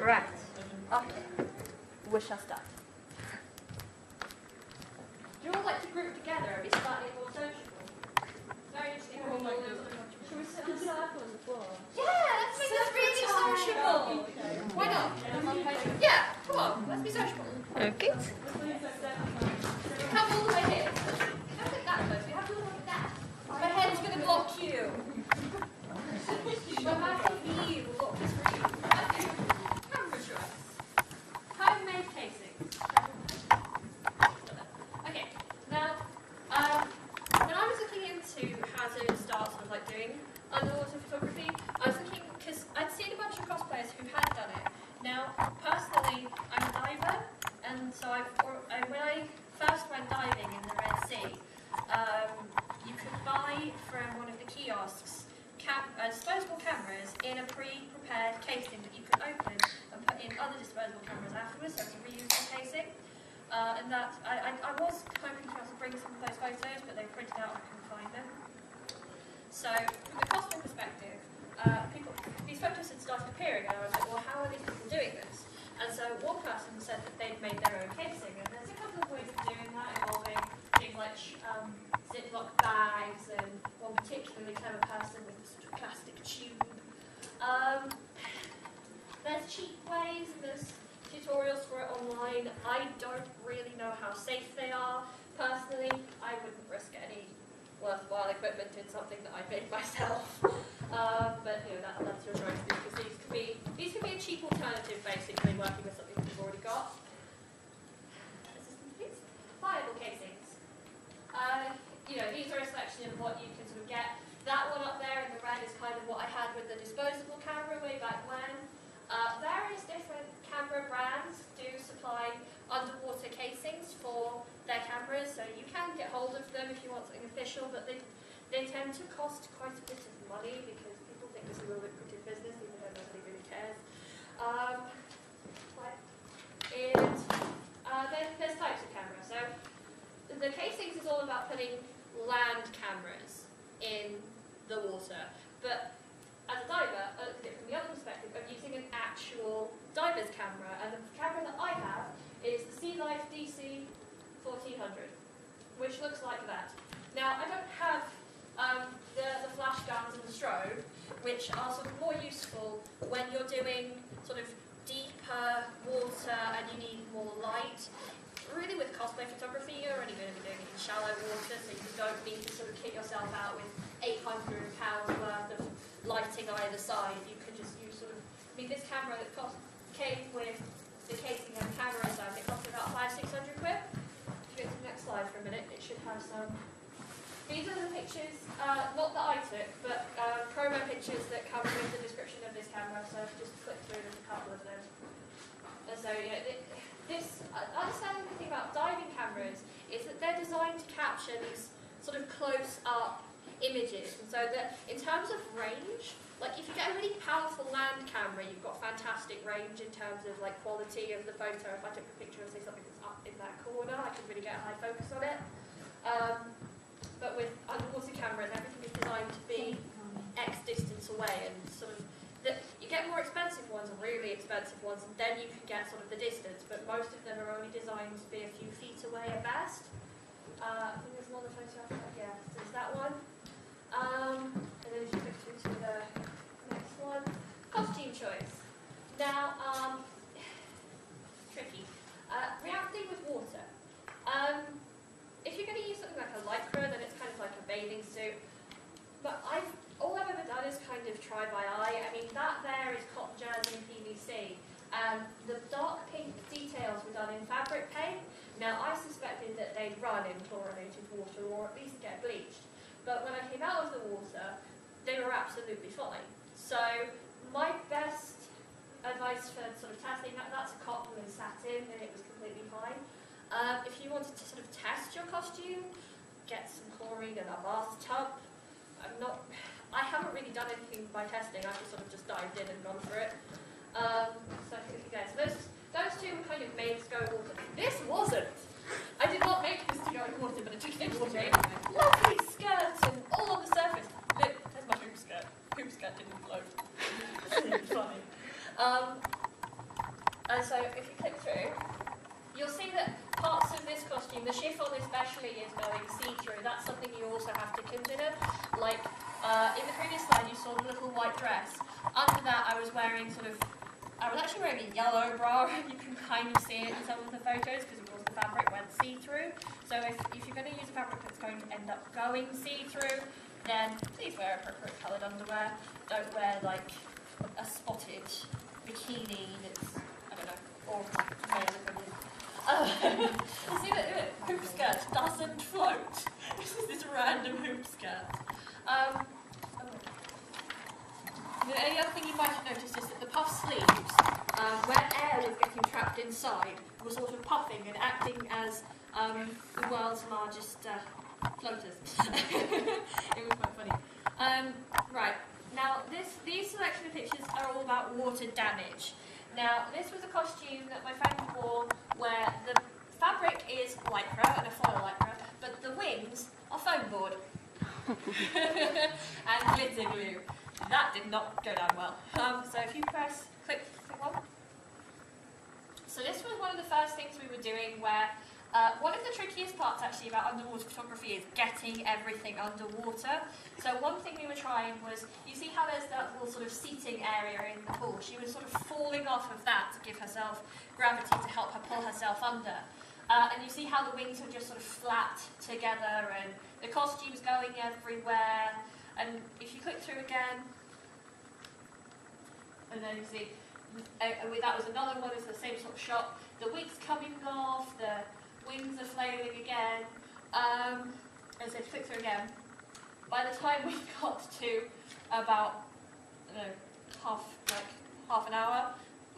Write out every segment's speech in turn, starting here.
Right. Okay. We shall start. Do you all like to group together and be slightly more sociable? Very interesting. Oh my God. Should we sit in a circle on the floor? Yeah, let's make this really sociable. Why not? Yeah, come on, let's be sociable. Okay. Come all the way here. Don't get that close, you have to look like that. My head's going to block you. My back of you will block the screen. Okay. Camera choice. Homemade casings. Okay, now, when I was looking into how to start sort of like doing underwater photography, I was looking, because I'd seen a bunch of cosplayers who had done it. Now, personally, I'm a diver, and so when I first went diving in the Red Sea, you could buy from one of the kiosks disposable cameras in a pre-prepared casing that you could open and put in other disposable cameras afterwards, so it's a reusable casing. And that I was hoping to be able to bring some of those photos, but they were printed out and I couldn't find them. So, from the cosplay perspective, these photos had started appearing, and I was like, well, how are these people doing this? And so one person said that they'd made their own casing, and there's a couple of ways of doing that, involving things like Ziploc bags, and one particularly clever person with a sort of plastic tube. There's cheap ways, and there's tutorials for it online. I don't really know how safe they are. Personally, I wouldn't risk any worthwhile equipment in something that I made myself. But you know, that's your choice, because these could be a cheap alternative, basically, working with something that you've already got. Viable casings. You know, these are a selection of what you can sort of get. That one up there in the red is kind of what I had with the disposable camera way back when. Various different camera brands do supply underwater casings for their cameras, so you can get hold of them if you want something official, but they tend to cost quite a bit of money because people think it's a real lucrative business, even though nobody really cares. Then there's types of cameras. So the casings is all about putting land cameras in the water, but as a diver, I look at it from the other perspective of using an actual diver's camera, and the camera that I have is the Sea Life DC 1400, which looks like that. Now, I don't have the flash guns and the strobe, which are sort of more useful when you're doing sort of deeper water and you need more light. Really, with cosplay photography, you're only going to be doing it in shallow water, so you don't need to sort of kit yourself out with 800 pounds worth of lighting either side. You can just use sort of, I mean, this camera that came with the casing and camera inside, it cost about 500-600 quid. If you go to the next slide for a minute, it should have some. These are the pictures, not that I took, but promo pictures that come with the description of this camera, so just click through, there's a couple of them. And so, yeah, understanding the thing about diving cameras is that they're designed to capture these sort of close-up images, and so that in terms of range, like if you get a really powerful land camera, you've got fantastic range in terms of like quality of the photo. If I took a picture of say something that's up in that corner, I can really get a high focus on it. But with underwater cameras, everything is designed to be X distance away, and sort of you get more expensive ones and really expensive ones, and then you can get sort of the distance, but most of them are only designed to be a few feet away at best. I think there's another photo after that. Yeah, so there's that one. And then as you click through to the next one, costume choice. Now, tricky. Reality with water. If you're going to use something like a lycra, then it's kind of like a bathing suit. But all I've ever done is kind of try by eye. I mean, that there is cotton jersey and PVC. The dark pink details were done in fabric paint. Now, I suspected that they'd run in chlorinated water or at least get bleached. But when I came out of the water, they were absolutely fine. So my best advice for sort of testing that's a cotton and satin, and it was completely fine. If you wanted to sort of test your costume, get some chlorine in a bathtub. I haven't really done anything by testing. I've just dived in and gone for it. So I think again, so those two were kind of made to go in water. This wasn't. I did not make this to go in water, but it took it to me. Lovely skirts and all on the surface. Look, there's my hoop skirt. Hoop skirt didn't float. It's really funny. And so if you click through, you'll see that parts of this costume, the chiffon especially, is going see-through. That's something you also have to consider. Like in the previous slide, you saw the little white dress. Under that, I was actually wearing a yellow bra. You can kind of see it in some of the photos because, of course, the fabric went see-through. So if you're going to use a fabric that's going to end up going see-through, then please wear appropriate coloured underwear. Don't wear like a spotted bikini that's, I don't know, or male equivalent. You see that hoop skirt doesn't float. This is this random hoop skirt. The only other thing you might have noticed is that the puff sleeves, where air was getting trapped inside, were sort of puffing and acting as the world's largest floaters. It was quite funny. Right, now these selection of pictures are all about water damage. Now, this was a costume that my friend wore where the fabric is lycra and a foil lycra, but the wings are foam board and glitter glue. That did not go down well. So if you click one. So this was one of the first things we were doing where one of the trickiest parts actually about underwater photography is getting everything underwater. So one thing we were trying was, you see how there's that little sort of seating area in the pool? She was sort of falling off of that to give herself gravity to help her pull herself under. And you see how the wings are just sort of flat together and the costume's going everywhere. And if you click through again, and then you see, that was another one, it's the same sort of shot. The wig's coming off, the wings are flailing again. And so if you click through again, by the time we got to about, I don't know, half an hour,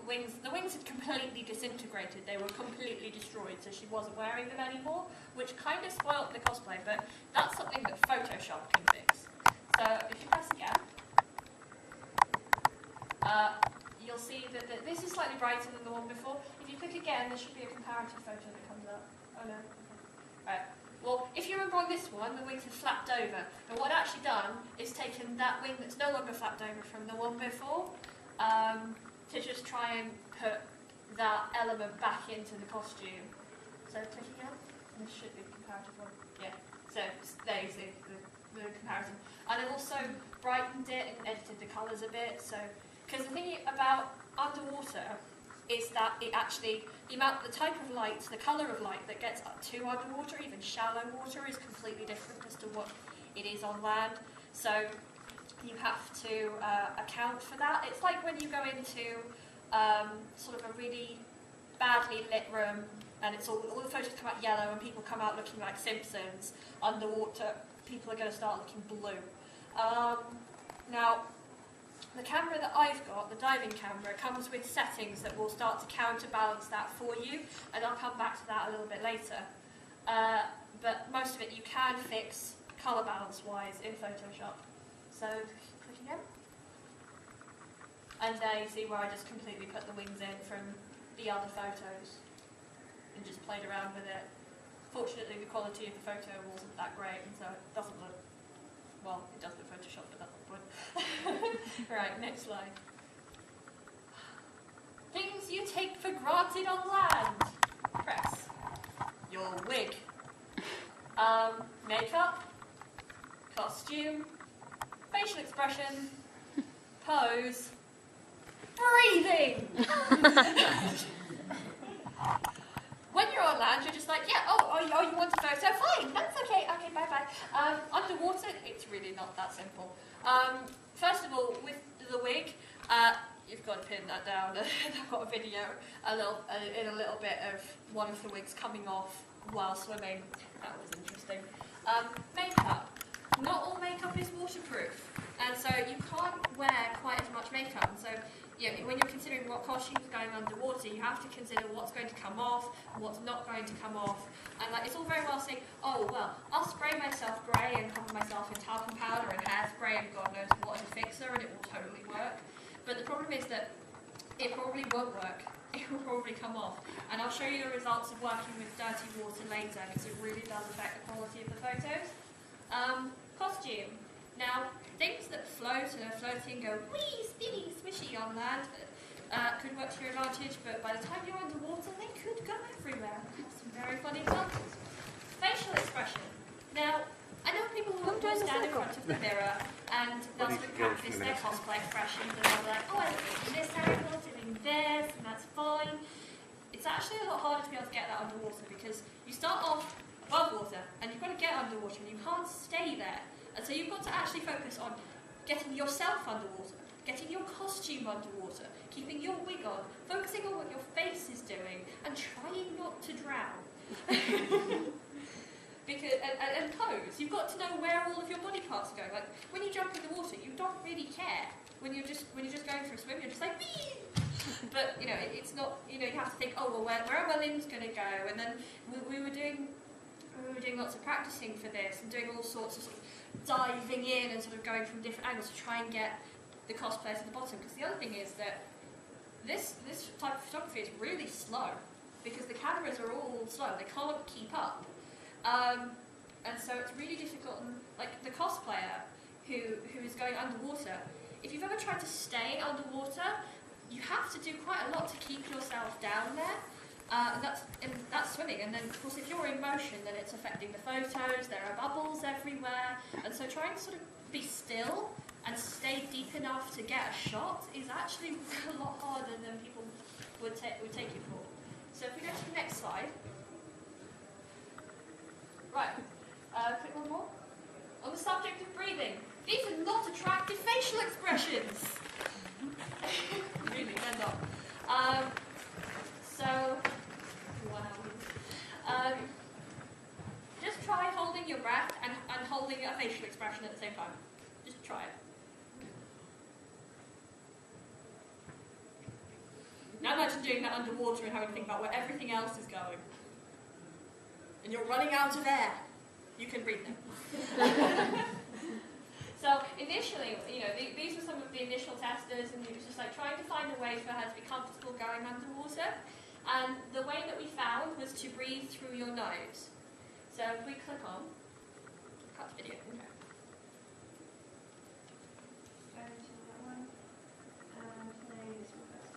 the wings had completely disintegrated. They were completely destroyed, so she wasn't wearing them anymore, which kind of spoilt the cosplay, but that's something that Photoshop can fix. So if you press again, you'll see that this is slightly brighter than the one before. If you click again, there should be a comparative photo that comes up. Oh no. Okay. Right. Well, if you remember on this one, the wings have flapped over. And what I've actually done is taken that wing that's no longer flapped over from the one before, to just try and put that element back into the costume. So click again, and this should be the comparative one. Yeah. So there you see the comparison. And I've also brightened it and edited the colours a bit. So, because the thing about underwater is that it actually, the type of light, the colour of light that gets up to underwater, even shallow water, is completely different as to what it is on land. So you have to account for that. It's like when you go into sort of a really badly lit room and it's all the photos come out yellow and people come out looking like Simpsons. Underwater, people are going to start looking blue. Now, the camera that I've got, the diving camera, comes with settings that will start to counterbalance that for you, and I'll come back to that a little bit later. But most of it you can fix colour balance-wise in Photoshop. So, click again. And there you see where I just completely put the wings in from the other photos and just played around with it. Fortunately, the quality of the photo wasn't that great, and so it doesn't look, well, it does look Photoshop, but that's not the point. Right, next slide. Things you take for granted on land. Press. Your wig. Makeup. Costume. Facial expression. Pose. Breathing! When you're on land, you're just like, yeah, oh, you want a photo? Fine, that's okay, bye-bye. Underwater, it's really not that simple. First of all, with the wig, you've got to pin that down. I've got a video in a little bit of one of the wigs coming off while swimming. That was interesting. Makeup. Not all makeup is waterproof, and so you can't wear quite as much makeup. So, when you're considering what costumes are going underwater, you have to consider what's going to come off, what's not going to come off. And it's all very well saying, oh, well, I'll spray myself grey and cover myself in talcum powder and hairspray and God knows what as a fixer, and it will totally work. But the problem is that it probably won't work. It will probably come off. And I'll show you the results of working with dirty water later, because it really does affect the quality of the photos. Costume. Now, things that float and are floating go wee, spinny, swishy on land, could work to your advantage, but by the time you're underwater, they could go everywhere. I have some very funny examples. Facial expression. Now, I know people will stand in front of the mirror and they'll sort of practice their cosplay expressions and they'll be like, oh, I look at this angle, doing this, and that's fine. It's actually a lot harder to be able to get that underwater because you start off above water and you've got to get underwater and you can't stay there. And so you've got to actually focus on getting yourself underwater, getting your costume underwater, keeping your wig on, focusing on what your face is doing, and trying not to drown. And pose. You've got to know where all of your body parts are going. Like when you jump in the water, you don't really care. When you're just going for a swim, you're just like, wee! But you know, it's not. You know, you have to think, oh well, where are my limbs going to go? And then we were doing lots of practicing for this and doing all sorts of diving in and sort of going from different angles to try and get the cosplayer to the bottom. Because the other thing is that this type of photography is really slow because the cameras are all slow. They can't keep up. And so it's really difficult, and like the cosplayer who is going underwater, if you've ever tried to stay underwater, you have to do quite a lot to keep yourself down there, and that's swimming, and then of course if you're in motion then it's affecting the photos, there are bubbles everywhere, and so trying to sort of be still and stay deep enough to get a shot is actually a lot harder than people would take you for. So if we go to the next slide. Right, click one more. On the subject of breathing, these are not attractive facial expressions. Really, they're not. Just try holding your breath and holding a facial expression at the same time. Just try it. Now imagine doing that underwater and having to think about where everything else is going. And you're running out of air. You can breathe now. So initially, you know, these were some of the initial testers, and it was just like trying to find a way for her to be comfortable going underwater. And the way that we found was to breathe through your nose. So if we click on, cut the video. Okay. Go to that one, and play this one first.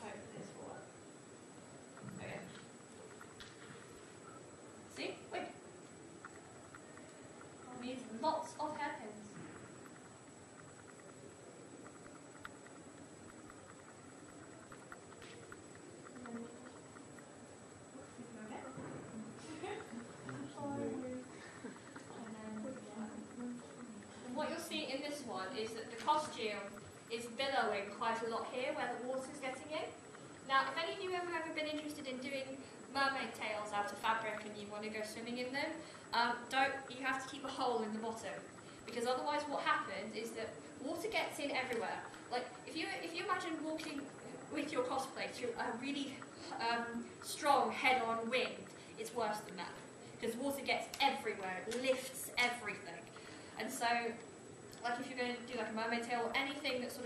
Hope this will work. Okay. See? Wait. Needs lots of hairpins. And what you'll see in this one is that the costume is billowing quite a lot here where the water's getting in. Now, if any of you have ever been interested in doing mermaid tails out of fabric and you want to go swimming in them, you have to keep a hole in the bottom, because otherwise what happens is that water gets in everywhere. Like if you imagine walking with your cosplay through a really strong head-on wind, it's worse than that, because water gets everywhere, it lifts everything. And so, like if you're going to do like a mermaid tail or anything that's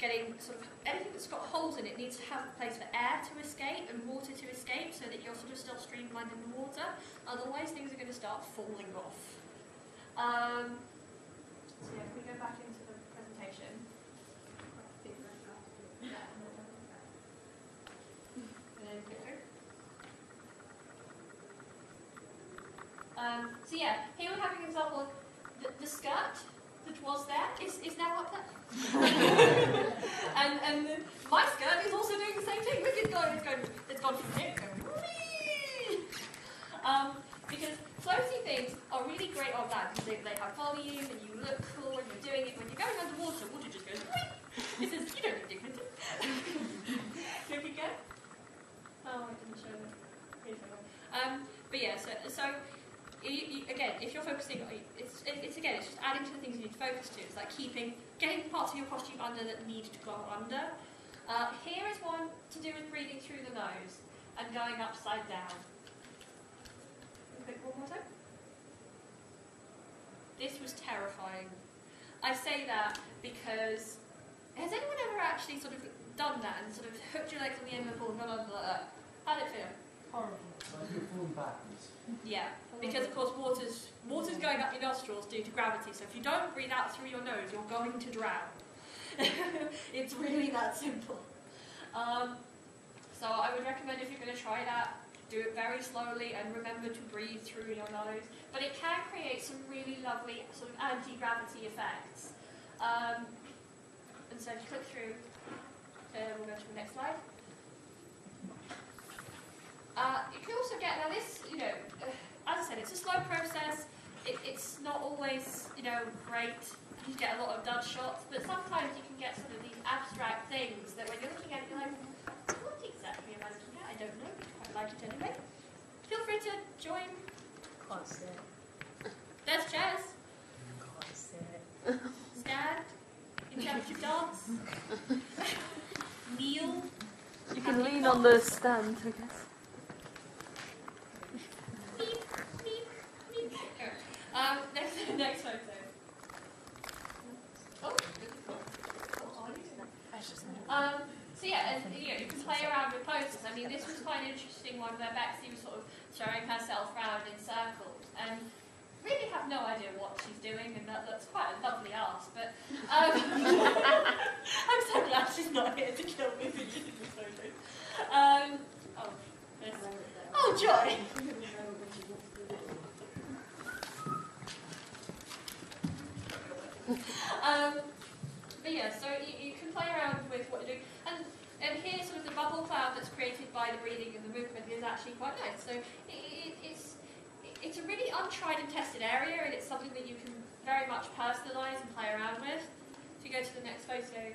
anything that's got holes in it needs to have a place for air to escape and water to escape so that you're sort of still streamlined in the water. Otherwise, things are going to start falling off. So yeah, if we go back into the presentation. So yeah, here we have an example of the skirt that was there is now up there. and my skirt is also doing the same thing. Look, it's gone from here. Because floaty things are really great on land because they have volume and you look cool when you're doing it. When you're going underwater, water just goes. This is, you don't need dignity. Here we go. Oh, I didn't show them. Here's one. But yeah, so again, if you're focusing, it's just adding to the things you need to focus to. It's like getting parts of your costume under that need to go under. Here is one to do with breathing through the nose and going upside down. Quick, one more time. This was terrifying. I say that because has anyone ever actually sort of done that and sort of hooked your legs on the end of the pool and gone under like that? How did it feel? Horrible. Like you're falling backwards. Yeah, because of course water's going up your nostrils due to gravity, so if you don't breathe out through your nose, you're going to drown. It's really that simple. So I would recommend if you're going to try that, do it very slowly and remember to breathe through your nose. But it can create some really lovely sort of anti-gravity effects. And so if you click through, we'll go to the next slide. You can also get, now this, as I said, it's a slow process. It's not always, great. You get a lot of dud shots, but sometimes you can get sort of these abstract things that when you're looking at it, you're like, what exactly am I looking at? I don't know, but I quite like it anyway. Feel free to join. Can't sit. There's chairs. Can't sit. Stand. Interactive dance. Kneel. You can lean on the stand, I guess. Next photo. Oh, so yeah, and you can play around with poses. I mean, this was quite an interesting one where Bexy was sort of throwing herself around in circles and really have no idea what she's doing, and that looks quite a lovely ass. But I'm so glad she's not here to kill me for using this photo. Oh, joy! But yeah, so you can play around with what you're doing. And here, sort of the bubble cloud that's created by the breathing and the movement is actually quite nice. So it's a really untried and tested area, and it's something that you can very much personalise and play around with. If you go to the next photo.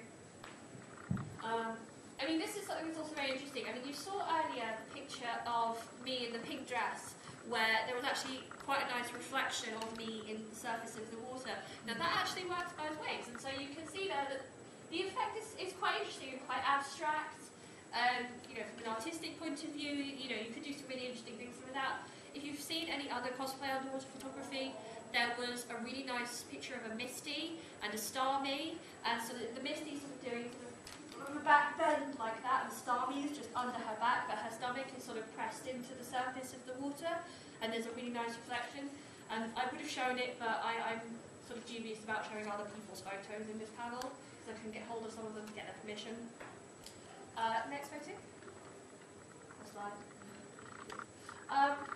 I mean, this is something that's also very interesting. I mean, you saw earlier the picture of me in the pink dress, where there was actually quite a nice reflection of me in the surface of the water. Now that actually works both ways, and so you can see there that the effect is quite interesting and quite abstract. From an artistic point of view, you could do some really interesting things with that. If you've seen any other cosplay underwater photography, there was a really nice picture of a Misty and a Starmie, and so the Misty's sort of doing sort of a back bend like that, and the Starmie is just under her back, but her stomach is sort of pressed into the surface of the water, and there's a really nice reflection. And I would have shown it, but I'm sort of dubious about showing other people's photos in this panel, because I couldn't get hold of some of them to get their permission. Next photo. Slide.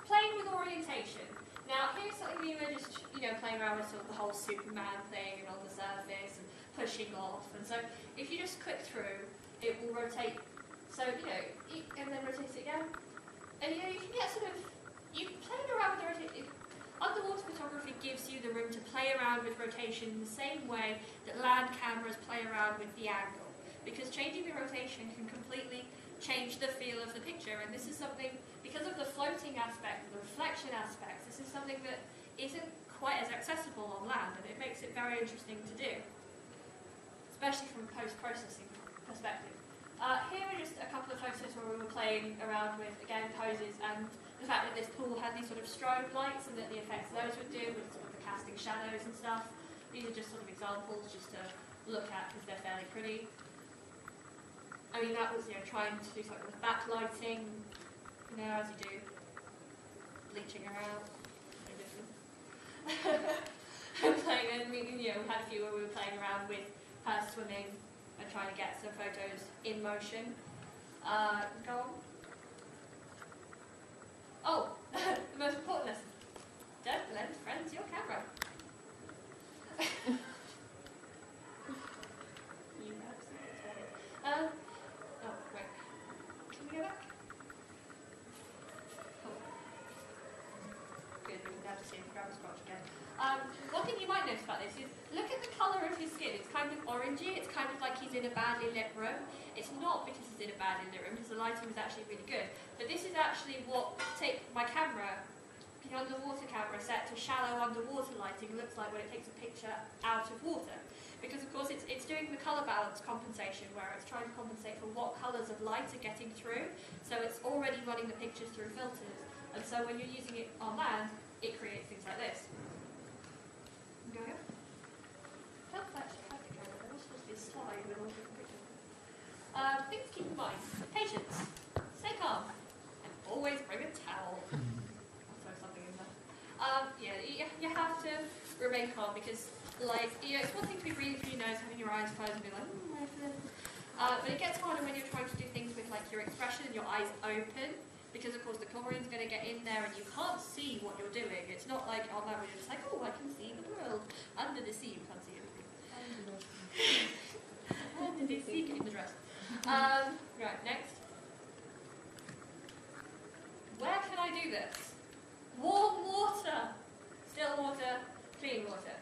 Playing with orientation. Now, here's something we were just, playing around with sort of the whole Superman thing and on the surface and pushing off. And so, if you just click through, it will rotate. So, and then rotate it again. And you can get sort of, playing around with the rotation. Underwater photography gives you the room to play around with rotation in the same way that land cameras play around with the angle. Because changing the rotation can completely change the feel of the picture, and this is something, because of the floating aspect, the reflection aspects, this is something that isn't quite as accessible on land, and it makes it very interesting to do, especially from a post-processing perspective. Here are just a couple of photos where we were playing around with, again, poses, and the fact that this pool had these sort of strobe lights, and that the effects those would do with sort of the casting shadows and stuff. These are just sort of examples just to look at because they're fairly pretty. I mean, that was, trying to do something with backlighting, as you do, bleaching around, playing, and we had a few where we were playing around with her swimming and trying to get some photos in motion. Go on. Oh, the most important lesson. Don't lend friends your camera. One thing you might notice about this is, look at the colour of his skin. It's kind of orangey. It's kind of like he's in a badly lit room. It's not because he's in a badly lit room, because the lighting is actually really good. But this is actually what my camera, the underwater camera set to shallow underwater lighting, looks like when it takes a picture out of water. Because of course it's doing the colour balance compensation, where it's trying to compensate for what colours of light are getting through. So it's already running the pictures through filters. And so when you're using it on land, it creates things like this. Go ahead. That's actually perfect. There was supposed to be a slide with all different pictures. Things to keep in mind. Patience. Stay calm. And always bring a towel. I'll throw something in there. You have to remain calm, because Like, it's one thing to be breathing through your nose, having your eyes closed and be like, but it gets harder when you're trying to do things with like your expression and your eyes open, because of course the chlorine's going to get in there and you can't see what you're doing. It's not like on that where you're just like, oh, I can see the world. Under the sea, you can't see anything. Under the sea, get in the dress. Right, next. Where can I do this? Warm water. Still water, clean water.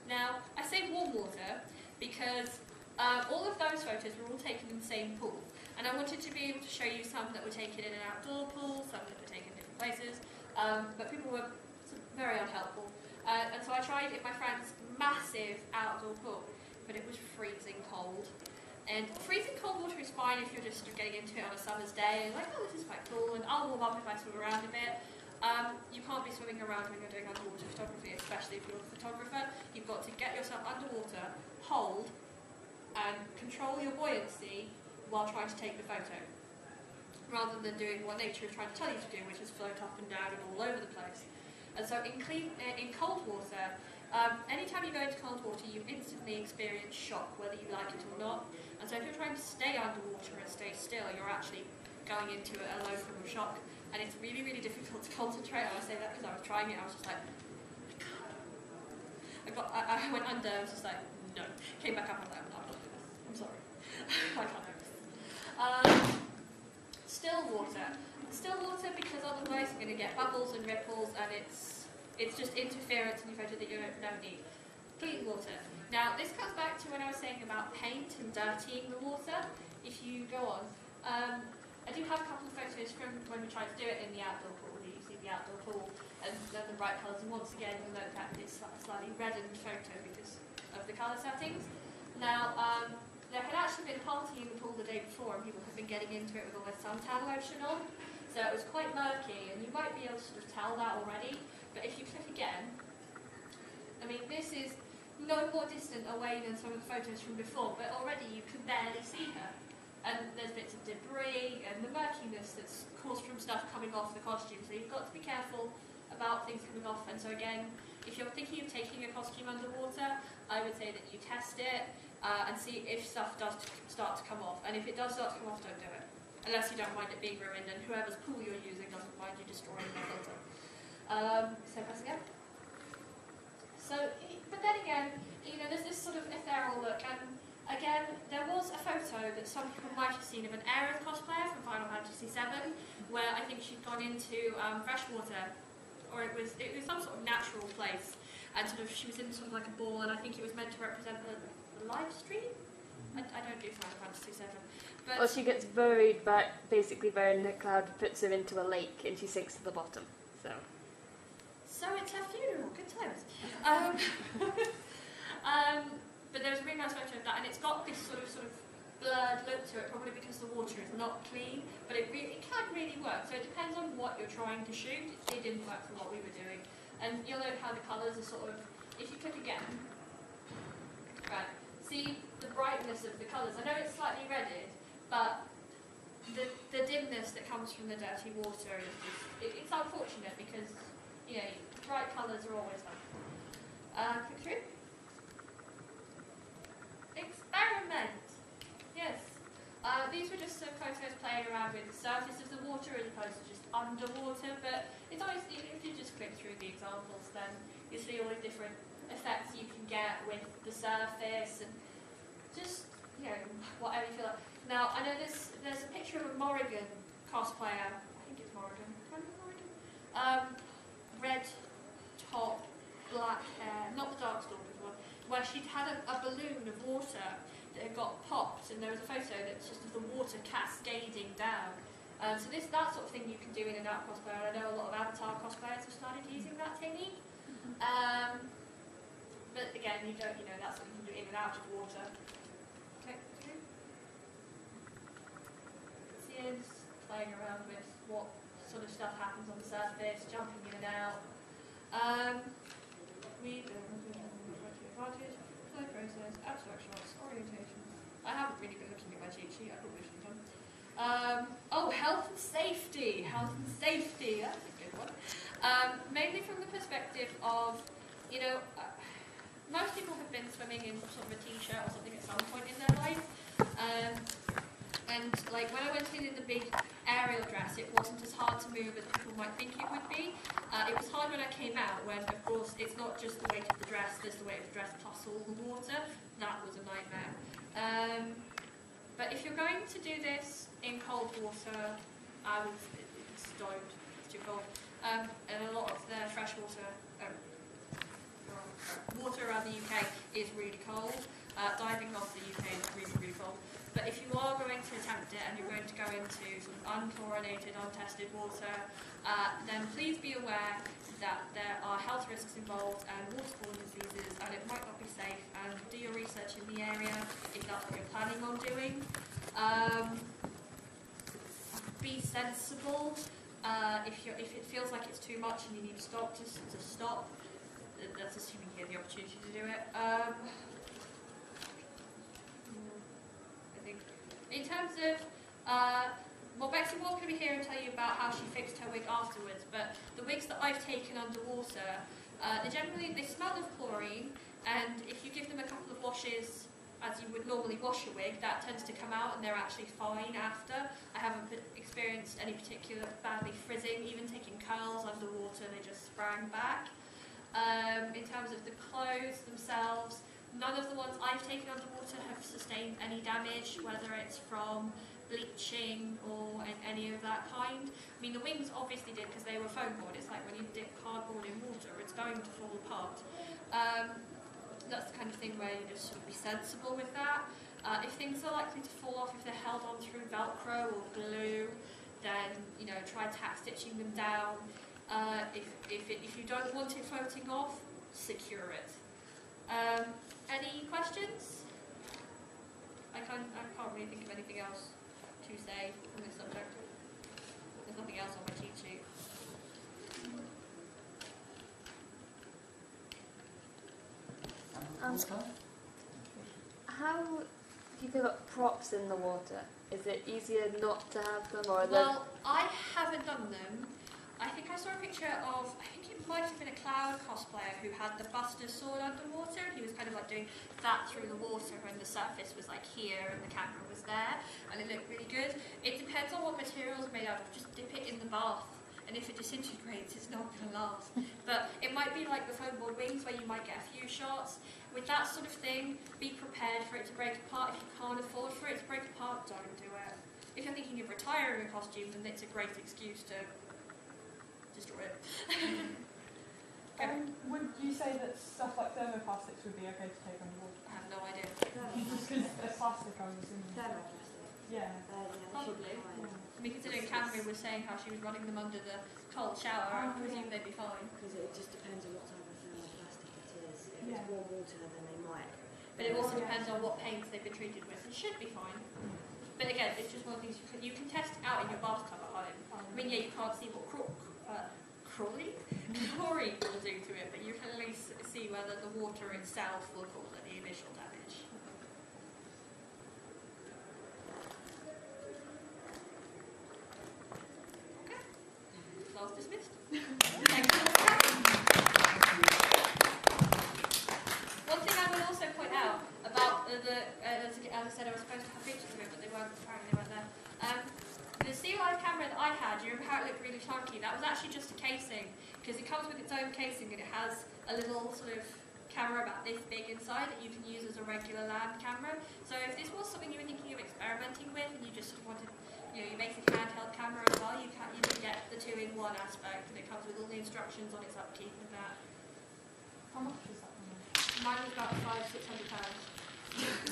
Now, I say warm water because all of those photos were all taken in the same pool. And I wanted to be able to show you some that were taken in an outdoor pool, some that were taken in different places, but people were very unhelpful. And so I tried in my friend's massive outdoor pool, but it was freezing cold. And freezing cold water is fine if you're just getting into it on a summer's day and like, oh, this is quite cool, and I'll warm up if I swim around a bit. You can't be swimming around when you're doing underwater photography, especially if you're a photographer. You've got to get yourself underwater, hold, and control your buoyancy while trying to take the photo, rather than doing what nature is trying to tell you to do, which is float up and down and all over the place. And so in cold water, anytime you go into cold water, you instantly experience shock, whether you like it or not. And so if you're trying to stay underwater and stay still, you're actually going into a low form of shock. And it's really, really difficult to concentrate. I say that because I was trying it. I was just like, I went under. I was just like, no. Came back up. I was like, I'm not doing this. I'm sorry. I can't do this. Still water. Still water because otherwise you're going to get bubbles and ripples, and it's just interference in your photo that you don't need. Clean water. Now this comes back to when I was saying about paint and dirtying the water. If you go on. I do have a couple of photos from when we tried to do it in the outdoor pool. You see the outdoor pool and they're the right colours, and once again you'll note that it's a slightly reddened photo because of the colour settings. Now, there had actually been a party in the pool the day before and people had been getting into it with all their suntan lotion on, so it was quite murky, and you might be able to sort of tell that already, but if you click again, I mean this is no more distant away than some of the photos from before, but already you can barely see her. And there's bits of debris and the murkiness that's caused from stuff coming off the costume. So you've got to be careful about things coming off. And so again, if you're thinking of taking a costume underwater, I would say that you test it and see if stuff does start to come off. And if it does start to come off, don't do it. Unless you don't mind it being ruined and whoever's pool you're using doesn't mind you destroying the filter. So press again. So, but then again, there's this sort of ethereal look. And again, there was a photo that some people might have seen of an Aerith cosplayer from Final Fantasy VII, where I think she'd gone into freshwater, or it was some sort of natural place, and sort of she was in sort of like a ball, and I think it was meant to represent the live stream. I don't do Final Fantasy VII, but Well, she gets basically buried in a cloud, puts her into a lake, and she sinks to the bottom. So it's her funeral. Good times. But there's a really nice photo of that, and it's got this sort of blurred look to it, probably because the water is not clean, but it can really work. So it depends on what you're trying to shoot. It didn't work for what we were doing. And you'll note how the colours are sort of, if you click again, right, see the brightness of the colours. I know it's slightly redded, but the dimness that comes from the dirty water is just, it's unfortunate because, bright colours are always fun. Click through. Experiment. Yes. These were just some photos playing around with the surface of the water as opposed to just underwater, but it's always, if you just click through the examples, then you see all the different effects you can get with the surface and just, whatever you feel like. Now, I know there's a picture of a Morrigan cosplayer, I think it's Morrigan, red top, black hair, not the Darkstalkers one, where she'd had a balloon of water that had got popped, and there was a photo that's just of the water cascading down. So that sort of thing you can do in an art cosplayer. I know a lot of Avatar cosplayers have started using that technique. But again, that's something you can do in and out of water. Okay. See, it's playing around with what sort of stuff happens on the surface, jumping in and out. Flow process, abstract shots, orientation. I haven't really been looking at my cheat sheet, I probably should have done. Health and safety. Health and safety, that's a good one. Mainly from the perspective of, most people have been swimming in sort of a t-shirt or something at some point in their life. And like when I went in the big aerial dress, it wasn't as hard to move as people might think it would be. It was hard when I came out, when of course it's not just the weight of the dress, there's the weight of the dress plus all the water. That was a nightmare. But if you're going to do this in cold water, don't. It's too cold. And a lot of the freshwater water around the UK is really cold. Diving off the UK is really, really cold. But if you are going to attempt it and you're going to go into sort of unchlorinated, untested water, then please be aware that there are health risks involved and waterborne diseases, and it might not be safe. And do your research in the area if that's what you're planning on doing. Be sensible. If it feels like it's too much and you need to stop, just to stop. That's assuming you have the opportunity to do it. In terms of, well, Bexy was going to be here and tell you about how she fixed her wig afterwards, but the wigs that I've taken underwater, they smell of chlorine, and if you give them a couple of washes, as you would normally wash a wig, that tends to come out and they're actually fine after. I haven't experienced any particular badly frizzing, even taking curls underwater, they just sprang back. In terms of the clothes themselves, none of the ones I've taken underwater have sustained any damage, whether it's from bleaching or any of that kind. I mean, the wings obviously did because they were foam board. It's like when you dip cardboard in water, it's going to fall apart. That's the kind of thing where you just sort of be sensible with that. If things are likely to fall off, if they're held on through Velcro or glue, then try tack stitching them down. If you don't want it floating off, secure it. Any questions? I can't really think of anything else to say on this subject. There's nothing else on my cheat sheet. How do you feel about props in the water? Is it easier not to have them, or Well, I haven't done them. I think I saw a picture of, I think it might have been a cloud cosplayer who had the Buster sword underwater. He was kind of like doing that through the water when the surface was like here and the camera was there, and it looked really good. It depends on what material it's made out of. Just dip it in the bath, and if it disintegrates, it's not going to last. But it might be like the foam board wings where you might get a few shots. With that sort of thing, be prepared for it to break apart. If you can't afford for it to break apart, don't do it. If you're thinking of retiring a costume, then it's a great excuse to destroy it. Would you say that stuff like thermoplastics would be okay to take on board? I have no idea. Just because they're plastic, I was assuming. Yeah. Probably. I mean, considering Cameron was saying how she was running them under the cold shower, I presume they'd be fine. Because it just depends on what type of thermoplastic it is. If Yeah. it's warm water, then they might. But it also depends on what paints they've been treated with. It should be fine. But again, it's just one of these you can test out in your bathtub at home. I mean, yeah, you can't see what chlorine will do to it, but you can at least see whether the water itself will cause any initial damage. Okay. Class dismissed. Thank you. One thing I will also point out about as I said, I was supposed to have pictures of it, but apparently they weren't there. The Sea Life camera that I had, you remember how it looked really chunky? That was actually just a casing, because it comes with its own casing and it has a little sort of camera about this big inside that you can use as a regular land camera. So if this was something you were thinking of experimenting with and you just sort of wanted, your basic handheld camera as well, you can get the 2-in-1 aspect, and it comes with all the instructions on its upkeep and that. How much is that one? Mine was about £500-600.